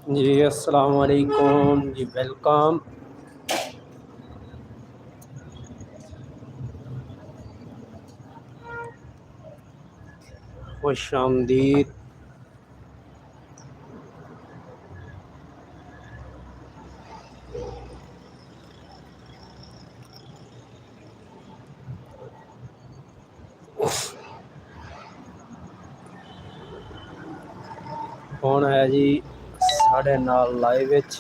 जी अस्सलाम वालेकुम जी, वेलकम। खुश आमदीद। कौन है जी साढ़े नाल लाइव विच?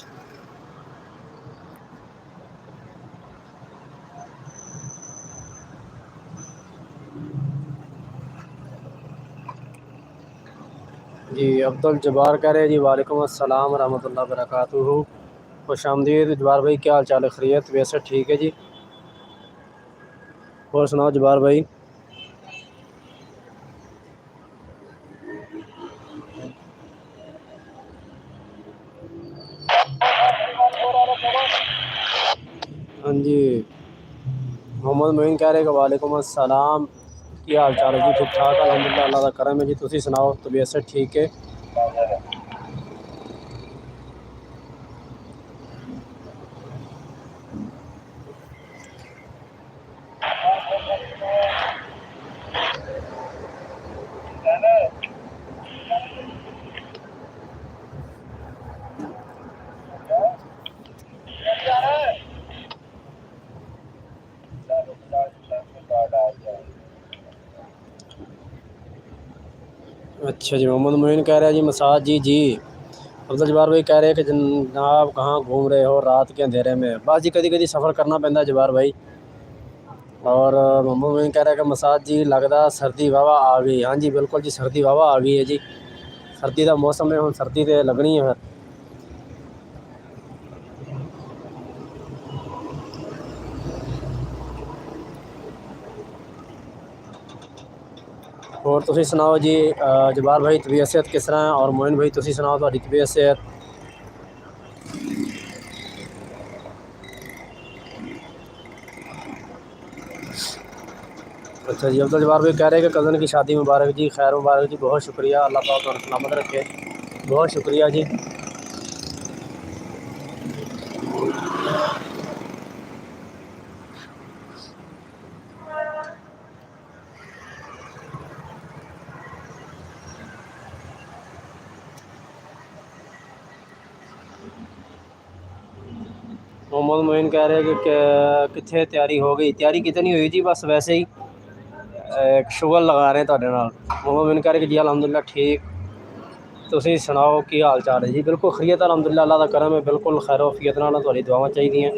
जी अब्दुल जब्बार कह रहे जी वालेकुम अस्सलाम रहमतुल्लाह बरकातुहू। खुश आमदीद जब्बार भाई, क्या हाल चाल है? खैरियत? वैसे ठीक है जी। और सुनाओ जब्बार भाई। हाँ जी, मोहम्मद मोइन कह रहे कि वालेकुम अस्सलाम, क्या हाल चाल है जी? ठीक ठाक अल्हम्दुलिल्लाह, अल्लाह दा करम है जी। तुसी सुनाओ, तबीयत से ठीक है? अच्छा जी, मोहम्मद मोइन कह रहे हैं जी मसाज जी जी। अब्दुल जब्बार भाई कह रहे हैं कि जनाब कहाँ घूम रहे हो रात के अंधेरे में? बस जी कभी कभी सफ़र करना पैंदा जब्बार भाई। और मोहम्मद मोइन कह रहा है कि मसाज जी लगदा सर्दी वाहवा आ गई। हाँ जी बिल्कुल जी, सर्दी वाहवा आ गई है जी। सर्दी का मौसम है, हुण सर्दी तो लगनी है फिर। और तुसी सुनाओ जी जब्बार भाई, तबीयत सेहत किस तरह है? और मोइन भाई तुसी सुनाओ, तुहाडी तबीयत सेहत? अच्छा जी, अब्दुल जब्बार भाई कह रहे हैं कि कज़न की शादी मुबारक जी, खैर मुबारक जी। बहुत शुक्रिया, अल्लाह पाक तुहानू सलामत रखे। बहुत शुक्रिया जी। मोहम्मद मोइन कह रहे हैं कि कितने तैयारी हो गई? तैयारी कितनी हुई जी, बस वैसे ही एक शुगल लगा रहे हैं तुहाडे नाल। मोहम्मद मोइन कह रहे कि जी अल्हम्दुलिल्लाह ठीक। तुसी सुनाओ की हाल चाल है जी? बिल्कुल खैरियत अल्हम्दुलिल्लाह, अल्लाह दा करम है, बिल्कुल खैर वफियत नाल। तुहाडी दुआवां चाहिए।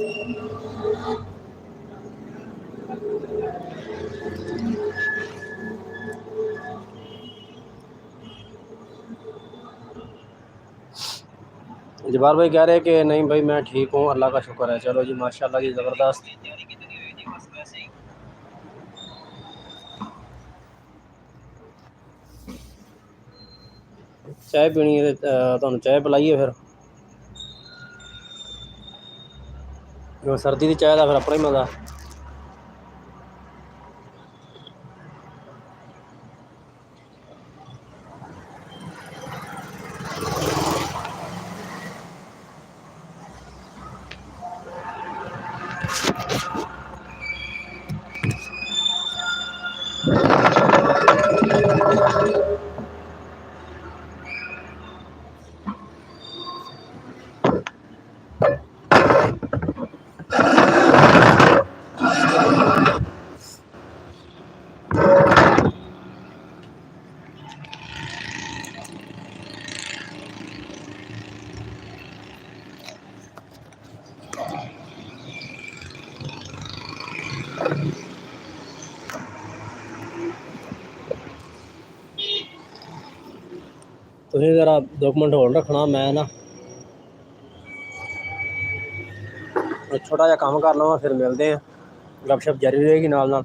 जब्बार भाई कह रहे हैं कि नहीं भाई मैं ठीक हूँ, अल्लाह का शुक्र है। चलो जी माशाल्लाह जी, ज़बरदस्त। चाय पीनी है तुहानू चाय पिलाइए फिर? सर्दी की चाय का फिर अपना ही मज़ा। तुसीं ज़रा 2 मिनट होल्ड रखना, मैं ना छोटा जिहा काम कर लवां, फिर मिलते हैं। गपशप जारी रहेगी नाल नाल।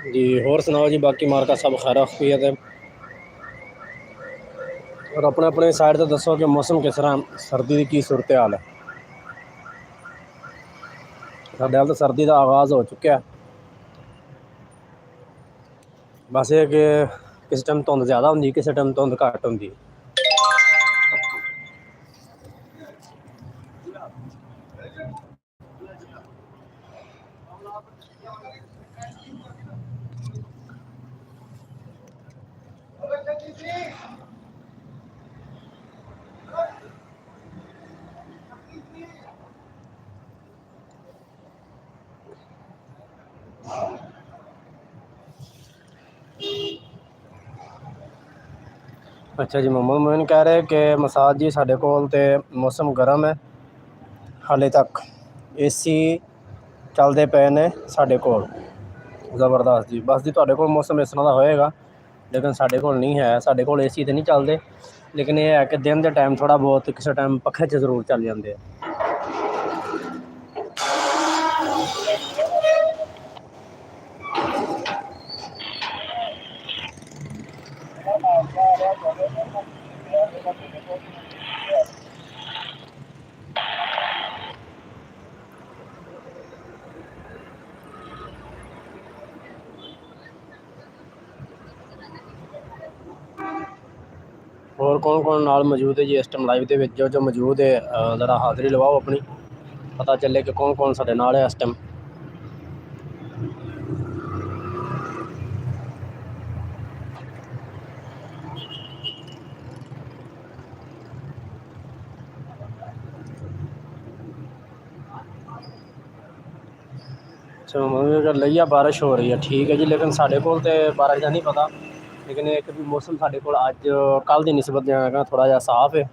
जी होर सुनाओ जी, बाकी मार्का सब खैर आफियत है। और अपने अपने साइड तो दसो कि मौसम किस तरह, सर्दी की सूरत हाल है। साढ़े हाल तो सर्दी का आगाज़ हो चुका है, बस ये कि किस टाइम धुंध ज़्यादा होंगी, किस टाइम धुंध घट होंगी। अच्छा जी, मोहम्मद मोइन कह रहे कि मसाज जी साढ़े कोल ते मौसम गर्म है, हाले तक AC चलते पे ने साढ़े कोल ज़बरदस्त जी। बस जी तुहाडे कोल मौसम इस तरह का होएगा, लेकिन साढ़े कोल नहीं है। साढ़े कोल AC तो नहीं चलते, लेकिन यह है कि दिन के टाइम थोड़ा बहुत किसी टाइम पखे च जरूर चल जाते हैं। और कौन कौन नाल मौजूद है जी इस टाइम लाइव के जो मौजूद है, ज़रा हाज़री लवाओ अपनी, पता चले कि कौन कौन साढ़े नाल है इस टाइम। अच्छा अगर लिया बारिश हो रही है, ठीक है जी, लेकिन साढ़े कोल ते बारिश का नहीं पता, लेकिन एक भी मौसम साढ़े कोल अज कल की निस्बत थोड़ा जहा साफ है।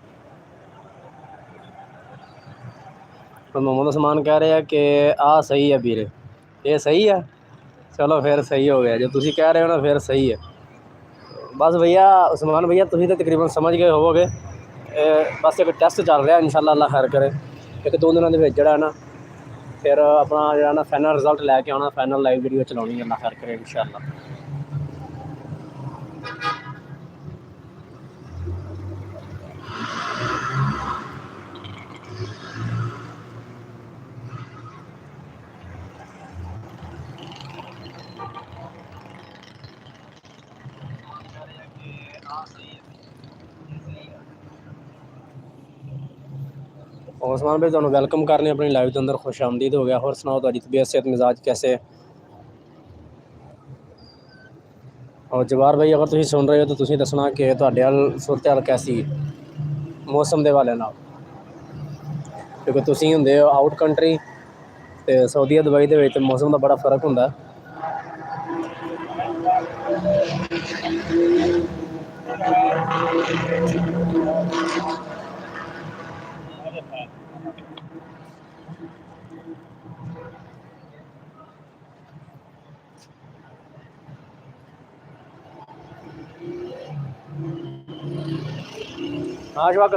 तो मोहम्मद उस्मान कह रहे हैं कि आ सही है वीरे, ये सही है, चलो फिर सही हो गया, जो तुम कह रहे हो ना फिर सही है। बस भैया उस्मान भैया, तुम तो तकरीबन समझ गए होवोगे, बस एक टैसट चल रहा इंशाअल्लाह, अल्लाह खैर करे। एक दो दिनों के जोड़ा ना फिर अपना जो ना फाइनल रिजल्ट लैके आना, फाइनल लाइव वीडियो चलानी, अल्लाह खैर करे इंशाअल्लाह। उस्मान भाई तुहानू वैलकम करने अपनी लाइव के अंदर, खुश आमदीद हो गया। होर सुनाओ तुहाडी तबीयत सेहत मिजाज कैसे है। और जवार भाई अगर तुम सुन रहे हो तो तुम दसना कि तुहाडे हाल सूरत हाल कैसी है मौसम के हवाले नाल, क्योंकि तुम होंदे हो आउट कंट्री, तो सऊदी दुबई के मौसम का बड़ा फर्क होंदा है। हाँ शवाक,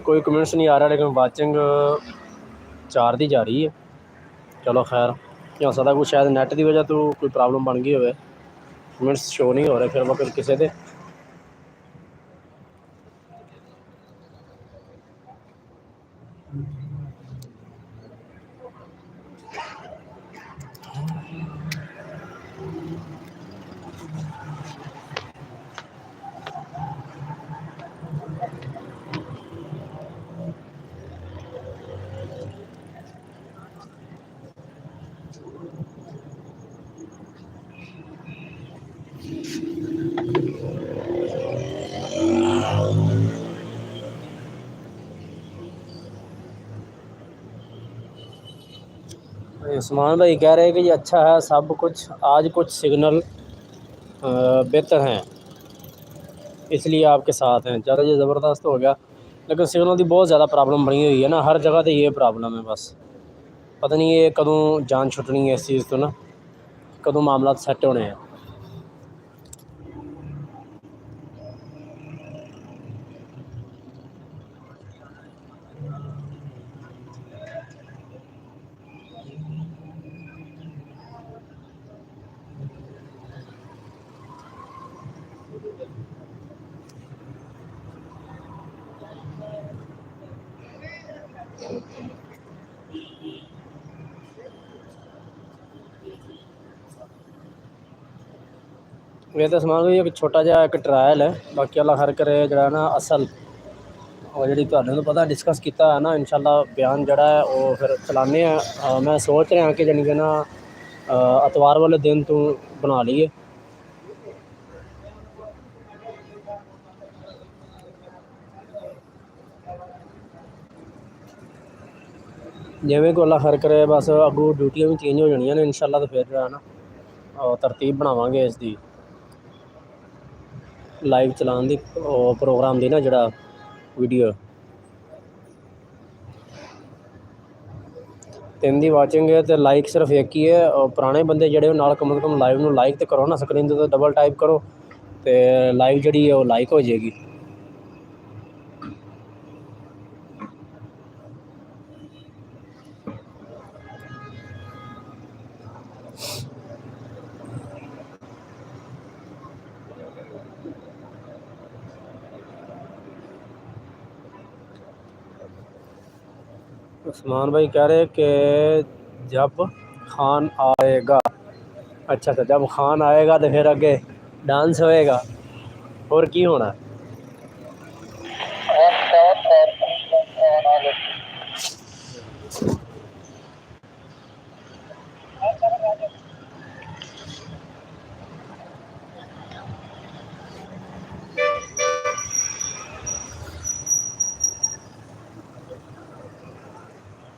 कोई कमेंट्स नहीं आ रहा, लेकिन वाचिंग 4 की जा रही है। चलो खैर, हो सकता कुछ शायद नैट की वजह तो कोई प्रॉब्लम बन गई हो, कमेंट्स शो नहीं हो रहे फिर वक्त किसी के। उस्मान भाई कह रहे हैं कि ये अच्छा है सब कुछ, आज कुछ सिग्नल बेहतर हैं इसलिए आपके साथ हैं। ज़्यादा ये ज़बरदस्त हो गया, लेकिन सिग्नल की बहुत ज़्यादा प्रॉब्लम बनी हुई है ना, हर जगह तो ये प्रॉब्लम है। बस पता नहीं ये कदों जान छुटनी है इस चीज़ तो ना, कदों मामला सैट होने हैं। ये तो समान एक छोटा जिहा एक ट्रायल है, बाकी अल्लाह खैर करे जड़ा ना असल और जी तो पता डिस्कस किया है ना, इंशाल्लाह बयान जड़ा है वो फिर चलाने हैं। मैं सोच रहा कि जानी कि ना एतवार वाले दिन तू बना लीए। जिमें को अल्लाह खैर करे, बस अगू ड्यूटियां भी चेंज हो जानियां ने इंशाल्लाह, तो फिर जो है ना तरतीब बनावांगे इसकी लाइव चलाने की प्रोग्राम की ना जड़ा वीडियो 3 दी वाचिंग है तो लाइक सिर्फ एक ही है। और पुराने बंदे जड़े नाल कम से कम लाइव में लाइक तो करो ना, स्क्रीन तो डबल टाइप करो तो लाइव जी है वो लाइक हो जाएगी। उस्मान भाई कह रहे कि जब खान आएगा, अच्छा अच्छा, जब खान आएगा तो फिर आगे डांस होएगा और की होना।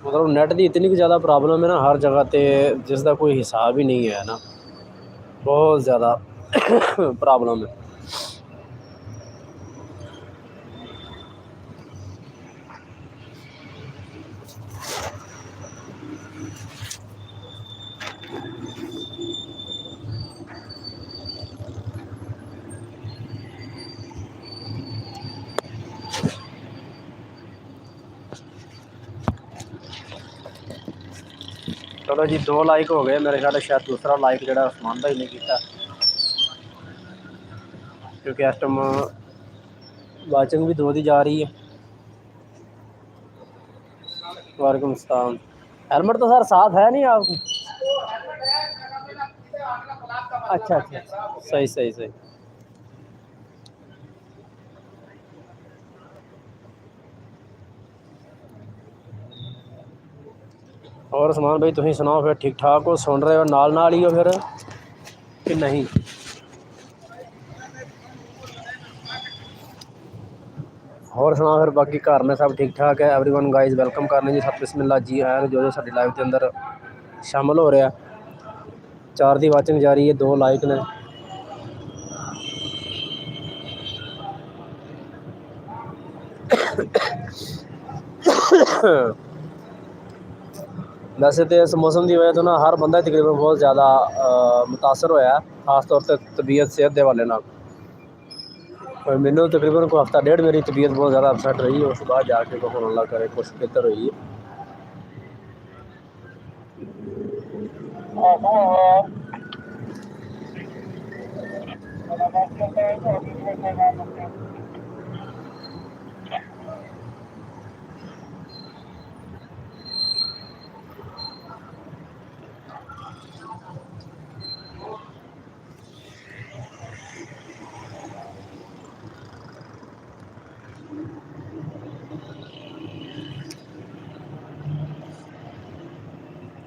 मतलब नैट की इतनी ज़्यादा प्रॉब्लम है ना हर जगह पे, जिसका कोई हिसाब ही नहीं है ना, बहुत ज़्यादा प्रॉब्लम है। चलो जी 2 लाइक हो गए मेरे ख्याल, शायद दूसरा लाइक जड़ा उस्मान भाई ने किया, क्योंकि इस टाइम वाचिंग भी 2 दी जा रही है। वालेकुम अस्सलाम। हेलमेट तो सर साथ है नहीं आपको? अच्छा अच्छा, सही सही सही। और उस्मान भाई तुम सुनाओ फिर, ठीक ठाक हो, सुन रहे हो नाल नाल ही हो फिर कि नहीं? और सुना फिर बाकी घर में सब ठीक ठाक है? एवरीवन गाइस वेलकम करने जी, सब बिस्मिल्लाह जी आया जो जो साडी लाइव के अंदर शामिल हो रहा। 4 दी वाचिंग जारी है, 2 लाइक ने। वैसे तो इस मौसम की वजह तो ना हर बंदा तकरीबन बहुत ज़्यादा मुतासर होया, खास तौर पर तबीयत सेहत के हवाले नाल। मैनू तकरीबन कोई हफ्ता डेढ़ मेरी तबीयत बहुत ज़्यादा अपसैट रही है, उस बाद जाके हुण अल्लाह करे कुछ बेहतर हुई है।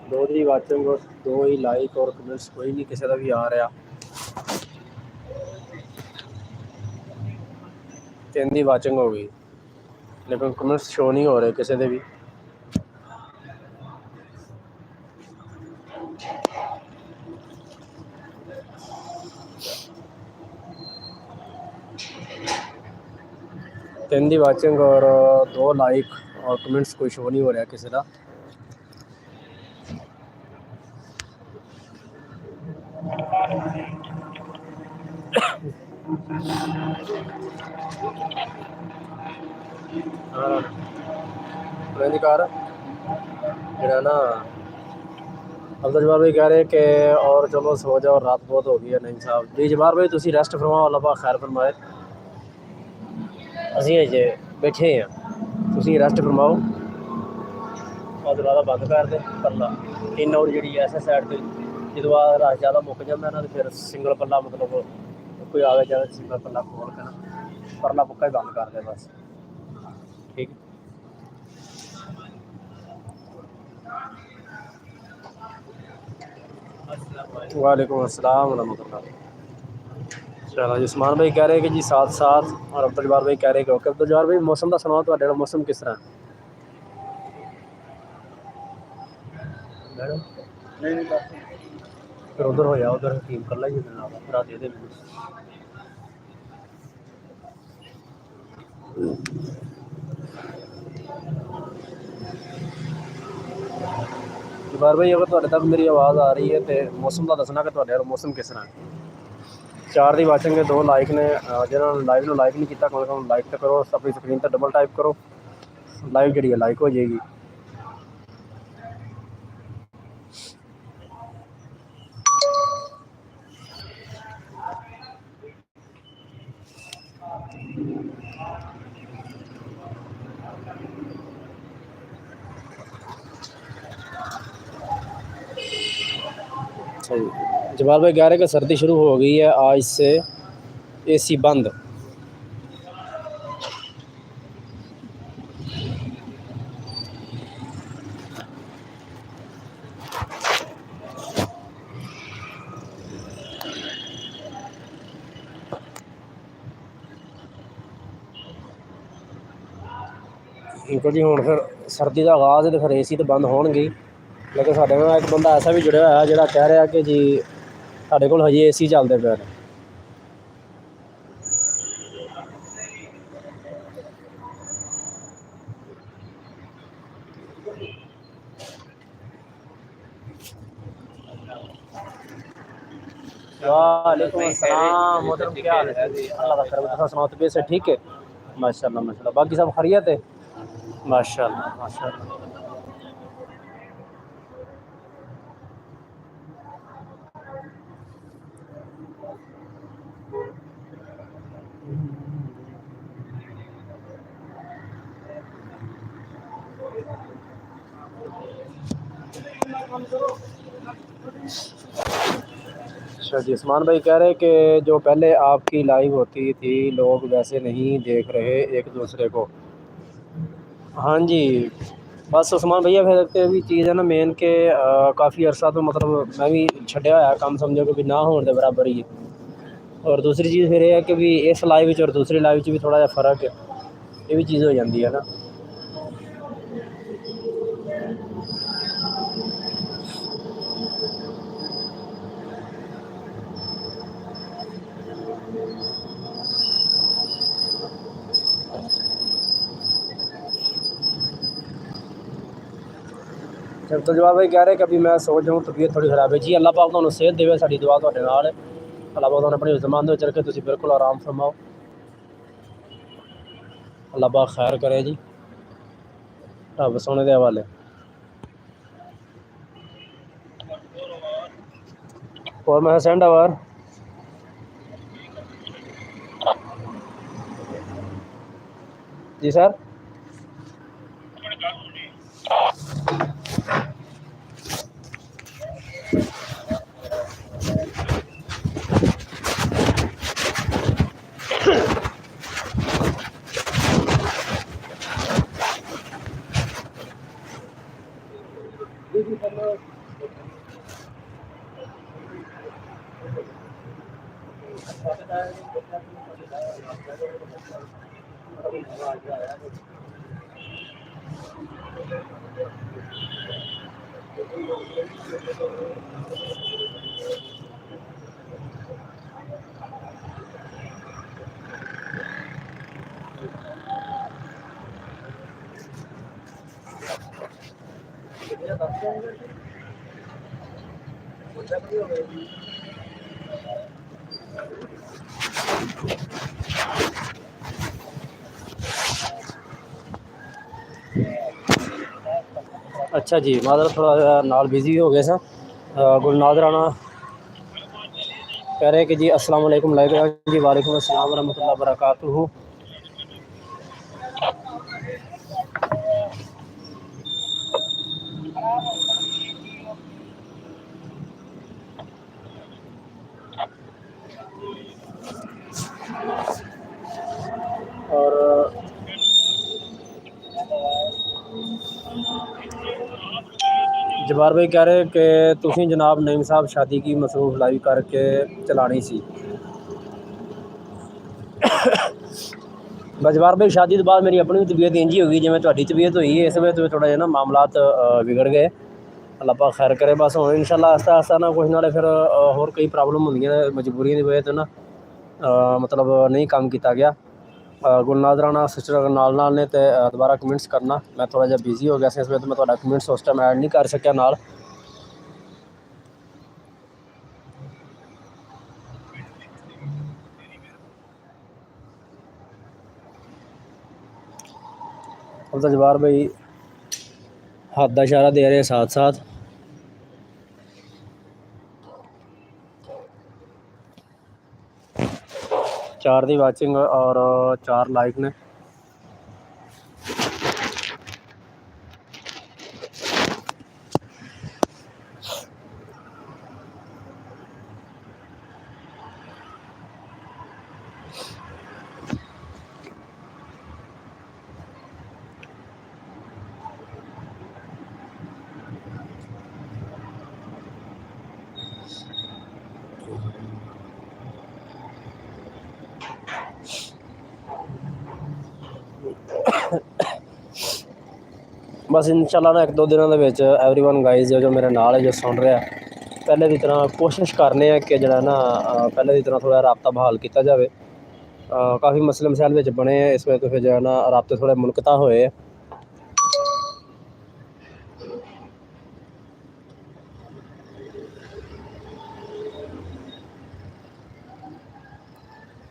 दो दी वाचिंग और 2 ही लाइक और कमेंट्स कोई नहीं किसी का भी आ रहा। 3 दी वाचिंग हो गई, लेकिन कमेंट्स शो नहीं हो रहे किसी के भी। 3 ਦੀ ਵਾਚਿੰਗ और 2 लाइक और कमेंट्स कोई शो नहीं हो रहा किसी का। कार जरा ना अब्दुल जब्बार भाई कह रहे कि और चलो सो जाओ, रात बहुत हो गई है। नहीं साहब जी जब्बार भाई तुसी रेस्ट फरमाओ, अल्लाह पाक खैर फरमाए। ਅਸੀਂ ਅਜੇ बैठे हैं, तुसी रेस्ट फरमाओ और दरवाज़ा बंद कर दे पल्ला इन और जी ऐसा साइड से जो रश ज़्यादा मुक जाता ना तो फिर सिंगल पल्ला मतलब कोई आगे जाए सिंगल पल्ला खोल के ना परला पुक्का ही बंद कर दे बस। ठीक वालेकुम अस्सलाम वरहमतुल्लाह। चलो जी उस्मान भाई कह रहे हैं कि जी साथ साथ और अब्दुल जब्बार भाई कह रहे हैं कि ओके। अब्दुल जब्बार भाई मौसम का सुनाओ, तो मौसम किस तरह मैडम? नहीं फिर उधर हो जाओ, उधर टीम कर ली रात दे जब्बार भाई अगर तुहाडे तक मेरी आवाज़ आ रही है तो मौसम का दसना कि तुहाडे मौसम किस तरह है। 4 ਦੀ ਵਾਚਿੰਗ 2 ਲਾਈਕ ਨੇ, ਜਿਹਨਾਂ ਨੇ ਲਾਈਵ ਨੂੰ ਲਾਈਕ ਨਹੀਂ ਕੀਤਾ ਕਮ ਸੇ ਕਮ ਲਾਈਕ ਤਾਂ ਕਰੋ, ਆਪਣੀ ਸਕਰੀਨ ਤੇ ਡਬਲ ਟਾਈਪ ਕਰੋ, ਲਾਈਵ ਜਿਹੜੀ ਹੈ ਲਾਈਕ ਹੋ ਜਾਏਗੀ। अच्छा जी जब्बार भाई कह रहे कि सर्दी शुरू हो गई है, आज से एसी बंद। इनको जी हुण फिर सर्दी का आगाज़ है तो फिर एसी तो बंद होणगे, लेकिन साढ़े नाल एक बंदा ऐसा भी जुड़िया होया जिहड़ा कह रहा कि जी साढ़े कोल हजे एसी चलते पे ने। वालेकुम अस्सलाम मोहतरम, क्या हाल है? अल्लाह का करम, तुम सुनाओ तबीयत से ठीक है? माशाल्लाह माशाल्लाह, बाकी सब खैरियत है? माशाल्लाह माशाल्लाह। अच्छा जी उस्मान भाई कह रहे कि जो पहले आपकी लाइव होती थी लोग वैसे नहीं देख रहे एक दूसरे को। हाँ जी बस उस्मान भैया फिर भी चीज़ है ना मेन के काफ़ी अरसा तो मतलब मैं भी छड्या होया काम, समझो कि भी ना होने के बराबर ही है। और दूसरी चीज़ फिर यह है कि भी इस लाइव और दूसरी लाइव भी थोड़ा जा फर्क है, ये भी चीज़ हो जाती है ना। तो जवाब भाई कह रहे कि अभी मैं सो जाऊँ, तबीयत थोड़ी खराब है जी। अल्लाह पाक तुहानू सेहत देवे, साडी दुआ तुहाडे नाल है। अल्लाह पाक तुहानू अपनी ज़मान दे विच रखे, तुसीं बिल्कुल आराम फरमाओ, अल्लाह पाक खैर करे जी, रब सोने दे हवाले। और मैं सेंड आवर जी सर। अच्छा जी, माजर थोड़ा नाल बिजी हो गए सा। गुलनाज राणा कह रहे हैं कि जी अस्सलाम वालेकुम जी, वालेकुम अस्सलाम वरहमतुल्लाहि वबरकातुहू। और जबार भाई कह रहे हैं कि तुसीं जनाब नईम साहब शादी की मसरूफ लाइव करके चलानी सी। बस जबार भाई शादी तो बाद मेरी अपनी भी तबीयत इंजी हो गई जिवें तुहाडी तबीयत हुई है, इस वजह तो थोड़ा जिहा ना मामलात बिगड़ गए। अल्लाह पाक खैर करे। बस हुण इंशाअल्लाह आस्ता आस्ता ना कुछ नाले फिर होर कई प्रॉब्लम होंदियां मजबूरियां की वजह तो ना मतलब नहीं काम किया गया। गुलनाज राणा सिस्टर नाल नाल ने तो दोबारा कमेंट्स करना, मैं थोड़ा जिहा बिजी हो गया इस वजह तो मैं तुहाडा कमेंट्स उस टाइम ऐड नहीं कर सकिया नाल। अब तो जवार भाई हाथ का इशारा दे रहे हैं साथ साथ। चार दी वाचिंग और 4 लाइक ने। बस इंशाअल्लाह ना 1-2 दिनों के विच एवरीवन गाइज जो मेरे नाल है जो सुन रहा है, पहले की तरह कोशिश करने कि जो ना पहले की तरह थोड़ा राबता बहाल किया जाए। काफ़ी मसले मसाइल विच बने हैं, इस वजह तो फिर जो है ना राबते थोड़े मुनकता होए।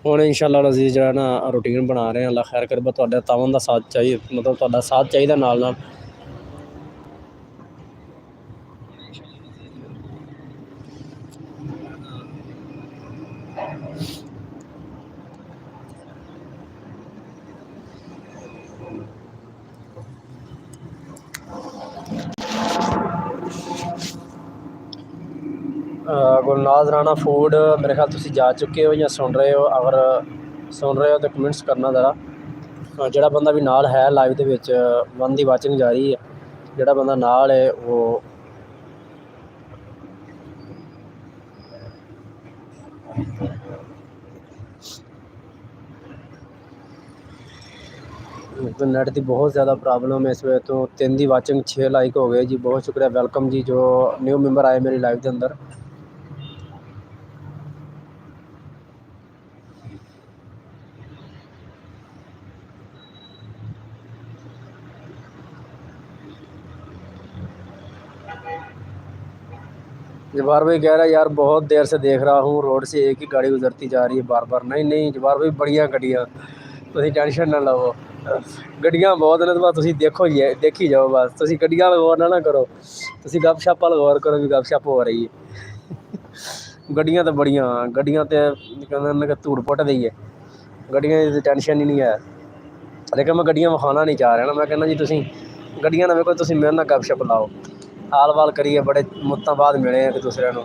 हुण इंशाअल्लाह अज़ीज़ जो है ना रूटीन बना रहे हैं, अल्लाह खैर करे। बस तुहाडा तावन दा साथ चाहिए, मतलब तुहाडा साथ चाहिए नाल नाल। गुलनाज राणा फूड मेरे ख्याल तुसीं जा चुके हो या सुन रहे हो, अगर सुन रहे हो तो कमेंट्स करना ज़रा। ਜਿਹੜਾ ਬੰਦਾ भी नाल है लाइव ਦੇ ਵਿੱਚ 1 ਦੀ ਵਾਚਿੰग ਜਾਰੀ है, ਜਿਹੜਾ ਬੰਦਾ नाल है वो तो नेट की बहुत ज़्यादा प्रॉब्लम है इस वजह तो 3 ਦੀ वाचिंग 6 लाइक हो गए जी, बहुत शुक्रिया। वेलकम जी जो न्यू मैंबर आए मेरी लाइव के अंदर। जवार भाई कह रहा है यार बहुत देर से देख रहा हूँ, रोड से एक ही गाड़ी गुजरती जा रही है बार बार। नहीं नहीं जवार भाई बड़िया गड्डियाँ, तुसीं टेंशन ना लवो, गड्डियाँ बहुत ने। तो बस तुसीं देखी जाओ, बस तुसीं गड्डियां वाल गौर ना करो, तुसीं गपशप वाल गौर करो भी गपशप हो रही है। गड्डियाँ तो बड़ियाँ, गड्डियाँ तो कहते कि धूड़ पुट दी है, गड्डियां की टेंशन ही नहीं है। लेकिन मैं गड्डियां विखाना नहीं चाह रहा ना, मैं कहना जी तुसीं गड्डियां ना वेखो, तुसीं मेरे नाल गपशप लाओ, हाल वाल करिए, बड़े मुद्दों बाद मिले एक दूसरे को।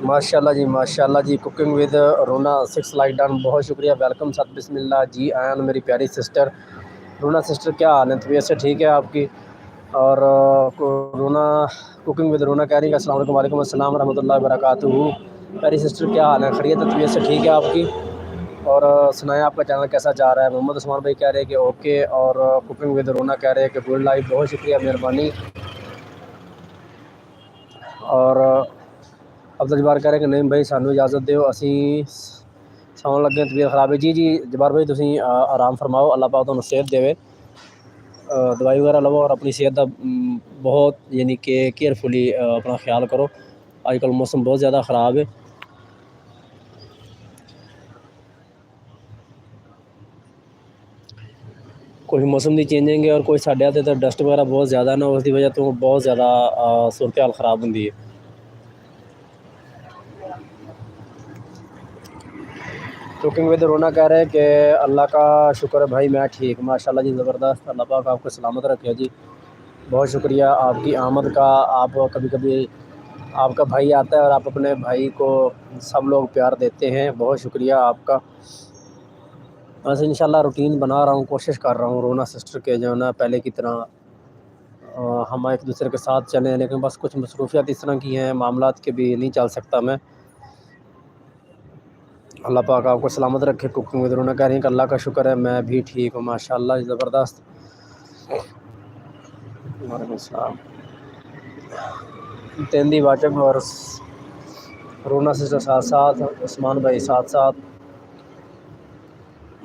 माशाल्लाह जी, माशाल्लाह जी। कुकिंग विद रोना 6 लाइक डन, बहुत शुक्रिया। वेलकम सत बिस्मिल्लाह जी आयन मेरी प्यारी सिस्टर रोना सिस्टर, क्या हाल है? तबीयत से ठीक है आपकी? और रोना कुकिंग विद रोना कह रही है अस्सलाम वालेकुम। वालेकुम अस्सलाम रहमतुल्लाहि वबरकातुहू। प्यारी सिस्टर क्या हाल है? खैरियत है? तबीयत से ठीक है आपकी? और सुनाएं आपका चैनल कैसा जा रहा है? मोहम्मद उस्मान भाई कह रहे हैं कि ओके, और कुकिंग विद रोना कह रहे हैं कि गुड लाइफ, बहुत शुक्रिया, मेहरबानी। और अब्दुल जब्बार कह रहे हैं कि नहीं भाई सानू इजाज़त दो, असी सौन लगे तबीयत खराब है। जी जी जबार भाई तुम आराम फरमाओ, अल्लाह पाक तुहानू सेहत देवे, दवाई वगैरह लवो और अपनी सेहत का बहुत यानी कि केयरफुली अपना ख्याल करो। आजकल मौसम बहुत ज़्यादा ख़राब है। कोई मौसम की चेंजिंग है और कोई साढ़े तो डस्ट वगैरह बहुत ज़्यादा ना, उसकी वजह तो बहुत ज़्यादा सूरत हाल ख़राब होंगी है। कुकिंग विद रोना कह रहे हैं कि अल्लाह का शुक्र है भाई मैं ठीक, माशाल्लाह जी ज़बरदस्त, अल्लाह पाक आपको सलामत रखे जी। बहुत शुक्रिया आपकी आमद का। आप कभी कभी आपका भाई आता है और आप अपने भाई को सब लोग प्यार देते हैं, बहुत शुक्रिया आपका। बस इंशाल्लाह रूटीन बना रहा हूँ, कोशिश कर रहा हूँ रोना सिस्टर के जो है ना पहले की तरह हम एक दूसरे के साथ चलें, लेकिन बस कुछ मसरूफियात इस तरह की हैं मामलात के भी नहीं चल सकता मैं। अल्लाह पाक आपको सलामत रखे। कुकिंग विद रोना कह रही हैं कि अल्लाह का शुक्र है मैं भी ठीक हूँ, माशाल्लाह ज़बरदस्त। वालेकुम सलाम। तेंदी वाचक और रोना सिस्टर साथ साथ, उस्मान भाई साथ साथ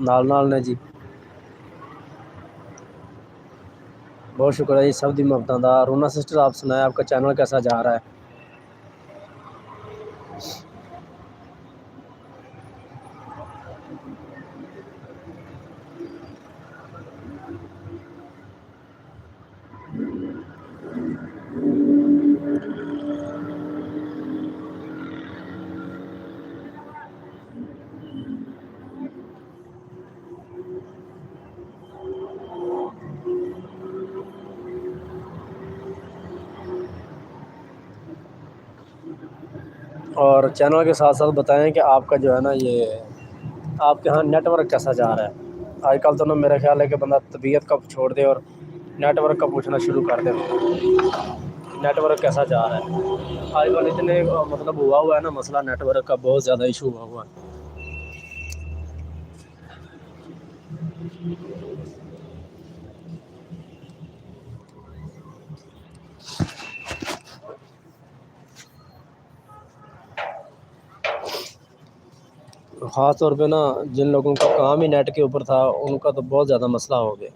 नाल नाल ने जी। बहुत शुक्र है जी सब दी मुहब्बतां दा। रोना सिस्टर आप सुनाए आपका चैनल कैसा जा रहा है? और चैनल के साथ साथ बताएं कि आपका जो है ना ये आपके यहाँ नेटवर्क कैसा जा रहा है? आजकल तो ना मेरा ख्याल है कि बंदा तबीयत का छोड़ दे और नेटवर्क का पूछना शुरू कर दे, नेटवर्क कैसा जा रहा है? आजकल इतने मतलब हुआ है ना मसला, नेटवर्क का बहुत ज़्यादा इशू हुआ है। ख़ास तौर पे ना जिन लोगों का काम ही नेट के ऊपर था उनका तो बहुत ज़्यादा मसला हो गया।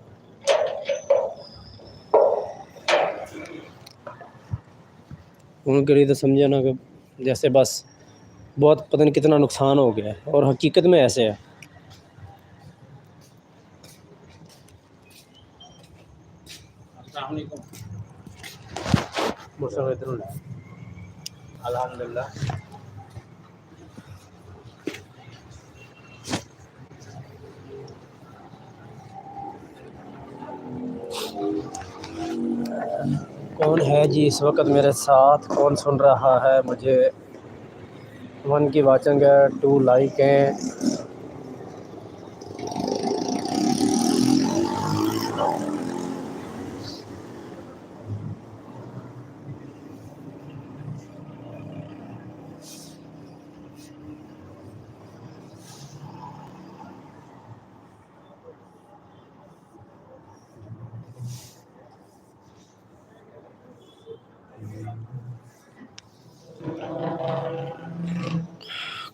उनके लिए तो समझे ना कि जैसे बस बहुत पता नहीं कितना नुकसान हो गया है, और हकीकत में ऐसे है। अल्हम्दुलिल्लाह। कौन है जी इस वक्त मेरे साथ, कौन सुन रहा है मुझे? 1 की वाचिंग है, 2 लाइक हैं।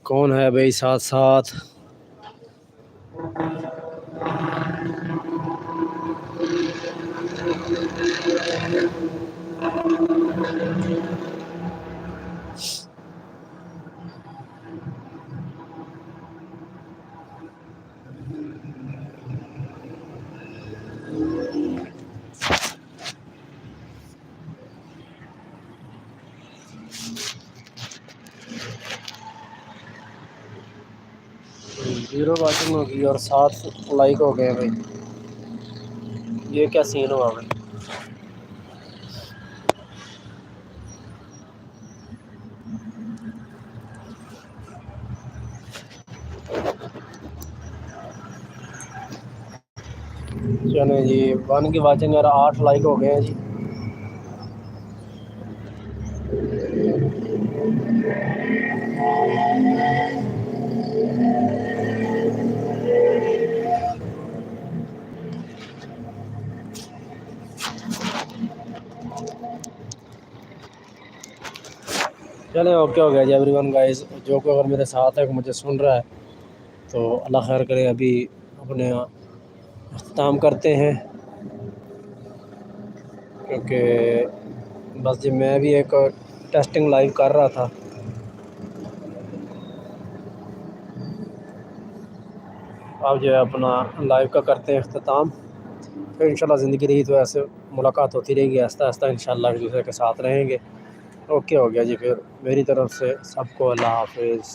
कौन है भाई साथ साथ? जीरो वाचिंग होगी और 7 लाइक हो गए भाई, ये क्या सीन हुआ भाई? चलो जी 1 की वाचिंग और 8 लाइक हो गए हैं जी। चले ओके हो गया जी एवरीवन गाइस, जो कोई अगर मेरे साथ है मुझे सुन रहा है तो अल्लाह खैर करे, अभी अपने अख्ताम करते हैं, क्योंकि बस जी मैं भी एक टेस्टिंग लाइव कर रहा था। अब जो है अपना लाइव का करते हैं अख्ताम, फिर इंशाल्लाह ज़िंदगी रही तो ऐसे मुलाकात होती रहेगी, आहिस्ता आहिस्ता इंशाल्लाह एक दूसरे के साथ रहेंगे। ओके हो गया जी, फिर मेरी तरफ से सबको अल्लाह हाफिज़।